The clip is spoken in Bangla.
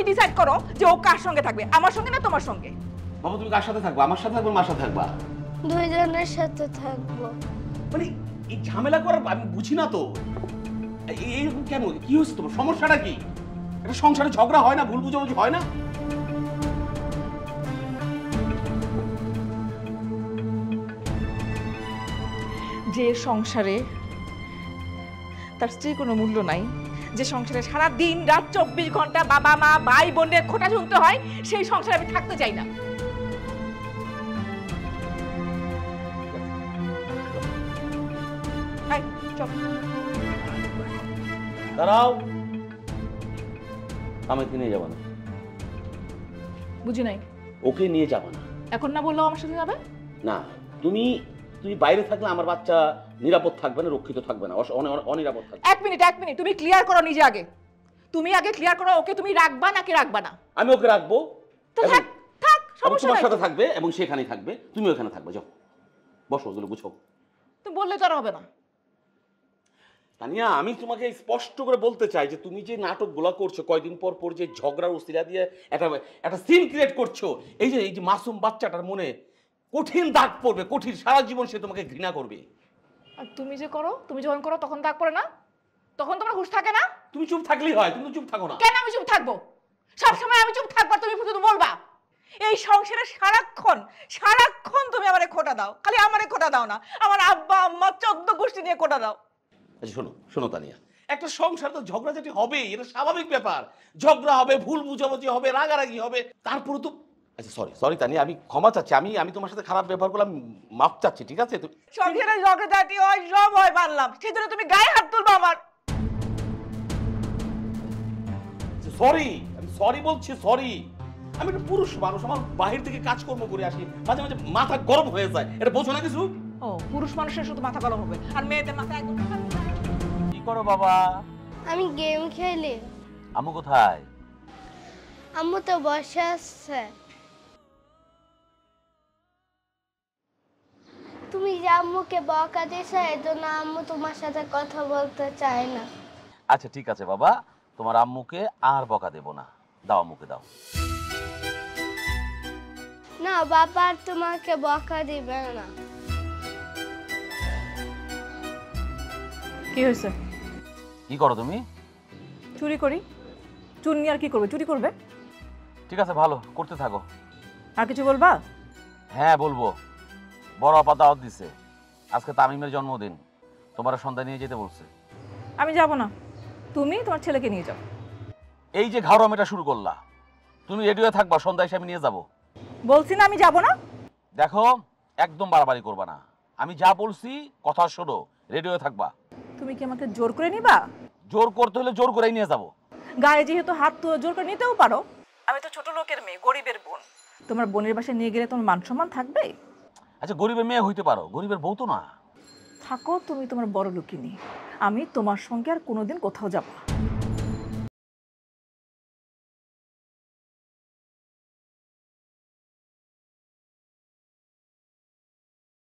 ডিসাইড করো যে ও কার সঙ্গে থাকবে, আমার সঙ্গে না তোমার সঙ্গে। বাবা তুমি কার সাথে থাকবা? আমার সাথে থাকবা, মার সাথে থাকবা? দুইজনের সাথে থাকবো। মানে এই ঝামেলা করার আমি বুঝি না তো, এইরকম কেন? কি হচ্ছে তোমার? সমস্যাটা কি? এটা সংসারে ঝগড়া হয় না, ভুল বুঝাবুঝি হয় না? যে সংসারে তার স্ত্রীর কোনো মূল্য নাই, যে সংসারে সারা দিন রাত 24 ঘন্টা বাবা মা ভাই বোনের খোঁটা শুনতে হয়, সেই সংসারে আমি থাকতে চাই না। এই, চল। দাঁড়াও, আমাকে নিয়ে যাবো না। বুঝি নাই। ওকে নিয়ে যাবো না। এখন না বললেও আমার সাথে যাবে না, তুমি বাইরে থাকলে আমার বাচ্চা নিরাপদ থাকবে না, রক্ষিত থাকবে না, অনিরাপদ থাকবে। এক মিনিট, তুমি ক্লিয়ার করো নিজে আগে। তুমি আগে ক্লিয়ার করো, ওকে তুমি রাখবা নাকি রাখবা না? আমি ওকে রাখবো। তো থাক, সমস্যা তোমার নাই। সাথে থাকবে এবং সেখানেই থাকবে, তুমি ওখানে থাকবে। যাও, বসো, ওগুলো বুঝো। তুমি বললে তো আর হবে না। তানিয়া, আমি তোমাকে স্পষ্ট করে বলতে চাই যে তুমি যে নাটকগুলো করছো, কয়দিন পর পর যে ঝগড়ার উসিলা দিয়ে একটা সিন ক্রিয়েট করছো, এই যে মাসুম বাচ্চাটার মনে কঠিন দাগ পড়বে, কঠিন, সারা জীবন সে তোমাকে ঘৃণা করবে। আর তুমি যে করো, তুমি যখন করো তখন দাগ পড়ে না? তখন তোমার হুঁশ থাকে না? তুমি চুপ থাকলেই হয়, তুমি তো চুপ থাকো না। কেন আমি চুপ থাকবো? সবসময় আমি চুপ থাকবো, তুমি শুধু বলবা। এই সংসারে সারাক্ষণ তুমি আমারে খোটা দাও, খালি আমারে খোটা দাও না, আমার আব্বা আম্মা 14 গোষ্ঠী নিয়ে খোটা দাও। আচ্ছা শোনো তানিয়া, একটা সংসার তো ঝগড়াঝাটি হবেই, এটা স্বাভাবিক ব্যাপার। ঝগড়া হবে, ভুল বুঝাবুঝি হবে, রাগারাগি হবে, তারপরে তো আচ্ছা সরি তানিয়া, আমি ক্ষমা চাচ্ছি, আমি তোমার সাথে খারাপ ব্যবহার করলাম, মাফ চাচ্ছি, ঠিক আছে? সংসারে ঝগড়াঝাটি হয়, সব হয়, মানলাম, সেজন্য তুমি গায়ে হাত তুলবা আমার? আমি সরি বলছি, সরি। আমি একটা পুরুষ মানুষ, আমার বাহির থেকে কাজকর্ম করে আসি, মাঝে মাঝে মাথা গরম হয়ে যায়, এটা বোঝো না কিছু? ও, পুরুষ মানুষের শুধু মাথা গরম হবে, আর মেয়েদের মাথা একদম ঠান্ডা। কি করো বাবা? আমি গেম খেলি। আম্মু কোথায়? আম্মু তো বসে আছে। তুমি যে আম্মুকে বকা দিয়েছো, এই জন্য আম্মু তোমার সাথে কথা বলতে চায় না। আচ্ছা ঠিক আছে বাবা, তোমার আম্মুকে আর বকা দেব না, দাও আম্মুকে দাও। না, বাবা আর তোমাকে বকা দিবে না। কি হয়েছে? কি করো তুমি? চুরি করি। চুরি নিয়ে আর কি করবে? চুরি করবে? ঠিক আছে, ভালো, করতে থাকো। আর কিছু বলবা? হ্যাঁ বলবো। বড় আপা দাওয়াত দিছে, আজকে তামিমের জন্মদিন, তোমার সন্ধ্যা নিয়ে যেতে বলছে। আমি যাব না, তুমি তোমার ছেলেকে নিয়ে যাও। এই যে ঘাড়মেটা শুরু করলা, তুমি রেডিও থাকবা, সন্ধ্যা এসে আমি নিয়ে যাব। বলছি না আমি যাব না। দেখো, একদম বাড়াবাড়ি করবা না, আমি যা বলছি কথা শোনো, রেডিও থাকবা। তুমি কি আমাকে জোর করে নিবা? জোর করতে হলে জোর করেই নিয়ে যাব। গায়ে যেহেতু হাত তুলে জোর করে নিতেও পারো। আমি তো ছোট লোকের মেয়ে, গরিবের বোন। তোমার বোনের বাসায় নিয়ে গেলে তোমার মান সম্মান থাকবে? আচ্ছা, গরিবের মেয়ে হইতে পারো, গরিবের বউ তো না। থাকো তুমি তোমার বড় লোকিনী, আমি তোমার সঙ্গে আর কোনোদিন কোথাও যাব না।